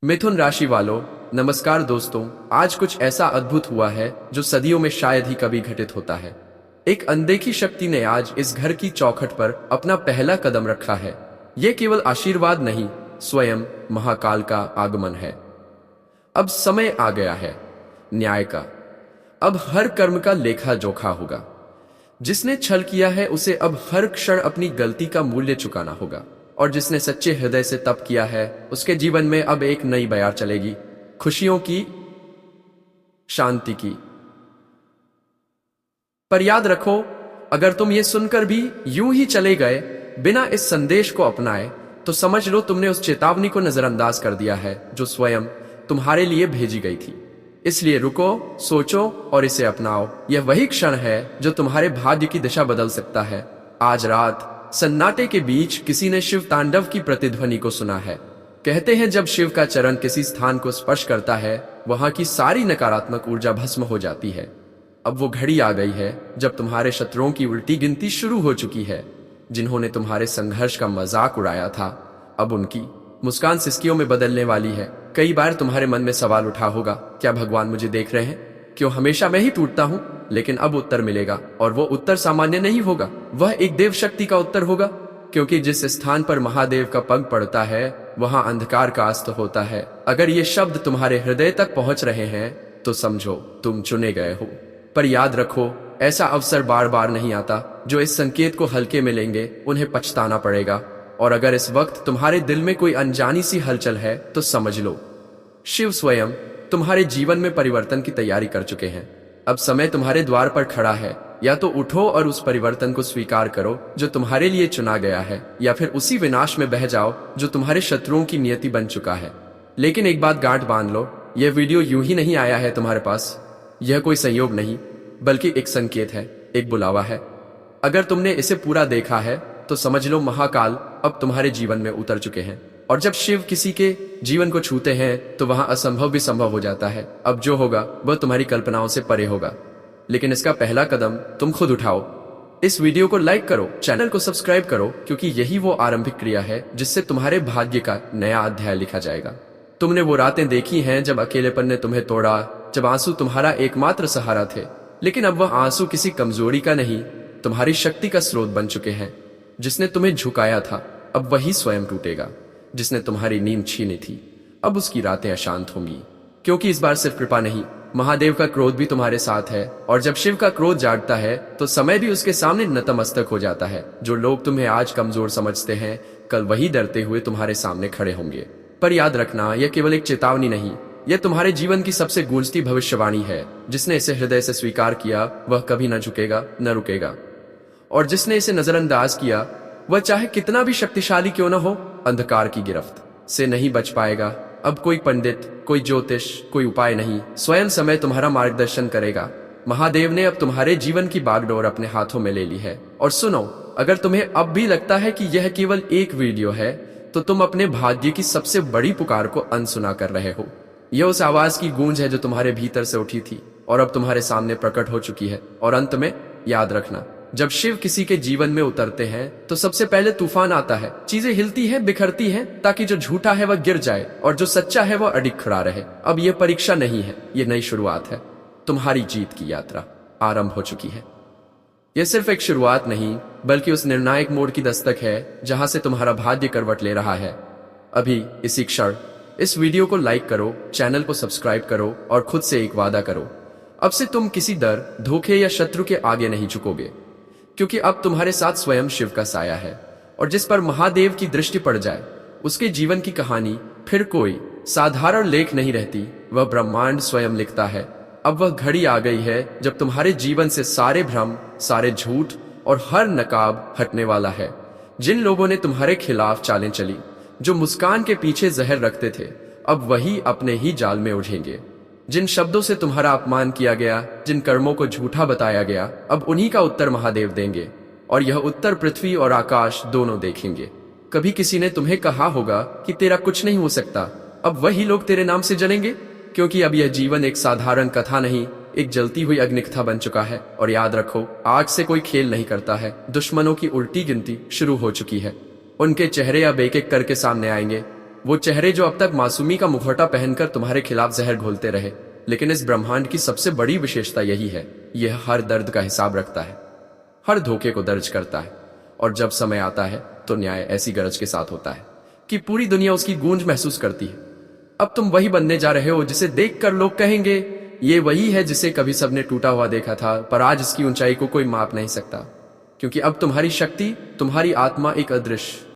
मिथुन राशि वालों, नमस्कार दोस्तों। आज कुछ ऐसा अद्भुत हुआ है जो सदियों में शायद ही कभी घटित होता है। एक अनदेखी शक्ति ने आज इस घर की चौखट पर अपना पहला कदम रखा है। यह केवल आशीर्वाद नहीं, स्वयं महाकाल का आगमन है। अब समय आ गया है न्याय का। अब हर कर्म का लेखा जोखा होगा। जिसने छल किया है उसे अब हर क्षण अपनी गलती का मूल्य चुकाना होगा, और जिसने सच्चे हृदय से तप किया है उसके जीवन में अब एक नई बयार चलेगी, खुशियों की, शांति की। पर याद रखो, अगर तुम ये सुनकर भी यूं ही चले गए बिना इस संदेश को अपनाए, तो समझ लो तुमने उस चेतावनी को नजरअंदाज कर दिया है जो स्वयं तुम्हारे लिए भेजी गई थी। इसलिए रुको, सोचो और इसे अपनाओ। यह वही क्षण है जो तुम्हारे भाग्य की दिशा बदल सकता है। आज रात सन्नाटे के बीच किसी ने शिव तांडव की प्रतिध्वनि को सुना है। कहते हैं जब शिव का चरण किसी स्थान को स्पर्श करता है, वहां की सारी नकारात्मक ऊर्जा भस्म हो जाती है। अब वो घड़ी आ गई है जब तुम्हारे शत्रुओं की उल्टी गिनती शुरू हो चुकी है। जिन्होंने तुम्हारे संघर्ष का मजाक उड़ाया था, अब उनकी मुस्कान सिसकियों में बदलने वाली है। कई बार तुम्हारे मन में सवाल उठा होगा, क्या भगवान मुझे देख रहे हैं? क्यों हमेशा मैं ही टूटता हूं? लेकिन अब उत्तर मिलेगा, और वो उत्तर सामान्य नहीं होगा। वह एक देव शक्ति का उत्तर होगा, क्योंकि जिस स्थान पर महादेव का पग पड़ता है वहां अंधकार का अस्त होता है। अगर ये शब्द तुम्हारे हृदय तक पहुंच रहे हैं तो समझो तुम चुने गए हो। पर याद रखो, ऐसा अवसर बार बार नहीं आता। जो इस संकेत को हल्के में लेंगे उन्हें पछताना पड़ेगा। और अगर इस वक्त तुम्हारे दिल में कोई अनजानी सी हलचल है तो समझ लो, शिव स्वयं तुम्हारे जीवन में परिवर्तन की तैयारी कर चुके हैं। अब समय तुम्हारे द्वार पर खड़ा है। या तो उठो और उस परिवर्तन को स्वीकार करो जो तुम्हारे लिए चुना गया है, या फिर उसी विनाश में बह जाओ जो तुम्हारे शत्रुओं की नियति बन चुका है। लेकिन एक बात गांठ बांध लो, यह वीडियो यूं ही नहीं आया है तुम्हारे पास। यह कोई संयोग नहीं, बल्कि एक संकेत है, एक बुलावा है। अगर तुमने इसे पूरा देखा है तो समझ लो महाकाल अब तुम्हारे जीवन में उतर चुके हैं। और जब शिव किसी के जीवन को छूते हैं तो वहां असंभव भी संभव हो जाता है। अब जो होगा वह तुम्हारी कल्पनाओं से परे होगा, लेकिन इसका पहला कदम तुम खुद उठाओ। इस वीडियो को लाइक करो, चैनल को सब्सक्राइब करो, क्योंकि यही वो आरंभिक क्रिया है जिससे तुम्हारे भाग्य का नया अध्याय लिखा जाएगा। तुमने वो रातें देखी हैं जब अकेलेपन ने तुम्हें तोड़ा, जब आंसू तुम्हारा एकमात्र सहारा थे। लेकिन अब वह आंसू किसी कमजोरी का नहीं, तुम्हारी शक्ति का स्रोत बन चुके हैं। जिसने तुम्हें झुकाया था अब वही स्वयं टूटेगा। जिसने तुम्हारी नींद छीनी थी अब उसकी रातें अशांत होंगी, क्योंकि इस बार सिर्फ कृपा नहीं, महादेव का क्रोध भी तुम्हारे साथ है। और जब शिव का क्रोध जागता है तो समय भी उसके सामने नतमस्तक हो जाता है। जो लोग तुम्हें आज कमजोर समझते हैं, कल वही डरते हुए तुम्हारे सामने खड़े होंगे। पर याद रखना, यह केवल एक चेतावनी नहीं, यह तुम्हारे जीवन की सबसे गूंजती भविष्यवाणी है। जिसने इसे हृदय से स्वीकार किया वह कभी न झुकेगा, न रुकेगा। और जिसने इसे नजरअंदाज किया, वह चाहे कितना भी शक्तिशाली क्यों न हो, अंधकार की गिरफ्त से नहीं बच पाएगा। अब कोई पंडित, कोई ज्योतिष, कोई उपाय नहीं, स्वयं समय तुम्हारा मार्गदर्शन करेगा। महादेव ने अब तुम्हारे जीवन की बागडोर अपने हाथों में ले ली है। और सुनो, अगर तुम्हें अब भी लगता है कि यह केवल एक वीडियो है, तो तुम अपने भाग्य की सबसे बड़ी पुकार को अनसुना कर रहे हो। यह उस आवाज की गूंज है जो तुम्हारे भीतर से उठी थी और अब तुम्हारे सामने प्रकट हो चुकी है। और अंत में याद रखना, जब शिव किसी के जीवन में उतरते हैं तो सबसे पहले तूफान आता है। चीजें हिलती हैं, बिखरती हैं, ताकि जो झूठा है वह गिर जाए और जो सच्चा है वह अडिग खड़ा रहे। अब यह परीक्षा नहीं है, यह नई शुरुआत है। तुम्हारी जीत की यात्रा आरंभ हो चुकी है। यह सिर्फ एक शुरुआत नहीं, बल्कि उस निर्णायक मोड़ की दस्तक है जहां से तुम्हारा भाग्य करवट ले रहा है। अभी इसी क्षण इस वीडियो को लाइक करो, चैनल को सब्सक्राइब करो और खुद से एक वादा करो, अब से तुम किसी डर, धोखे या शत्रु के आगे नहीं झुकोगे। क्योंकि अब तुम्हारे साथ स्वयं शिव का साया है। और जिस पर महादेव की दृष्टि पड़ जाए उसके जीवन की कहानी फिर कोई साधारण लेख नहीं रहती, वह ब्रह्मांड स्वयं लिखता है। अब वह घड़ी आ गई है जब तुम्हारे जीवन से सारे भ्रम, सारे झूठ और हर नकाब हटने वाला है। जिन लोगों ने तुम्हारे खिलाफ चालें चली, जो मुस्कान के पीछे जहर रखते थे, अब वही अपने ही जाल में उलझेंगे। जिन शब्दों से तुम्हारा अपमान किया गया, जिन कर्मों को झूठा बताया गया, अब उन्हीं का उत्तर महादेव देंगे। और यह उत्तर पृथ्वी और आकाश दोनों देखेंगे। कभी किसी ने तुम्हें कहा होगा कि तेरा कुछ नहीं हो सकता, अब वही लोग तेरे नाम से जलेंगे, क्योंकि अब यह जीवन एक साधारण कथा नहीं, एक जलती हुई अग्निकथा बन चुका है। और याद रखो, आग से कोई खेल नहीं करता है। दुश्मनों की उल्टी गिनती शुरू हो चुकी है। उनके चेहरे अब एक एक करके सामने आएंगे। वो चेहरे जो अब तक मासूमी का मुखौटा पहनकर तुम्हारे खिलाफ जहर घोलते रहे। लेकिन इस ब्रह्मांड की सबसे बड़ी विशेषता यही है, यह हर दर्द का हिसाब रखता है, हर धोखे को दर्ज करता है, और जब समय आता है तो न्याय ऐसी गरज के साथ होता है कि पूरी दुनिया उसकी गूंज महसूस करती है। अब तुम वही बनने जा रहे हो जिसे देखकर लोग कहेंगे, ये वही है जिसे कभी सबने टूटा हुआ देखा था, पर आज इसकी ऊंचाई को कोई माप नहीं सकता, क्योंकि अब तुम्हारी शक्ति, तुम्हारी आत्मा एक अदृश्य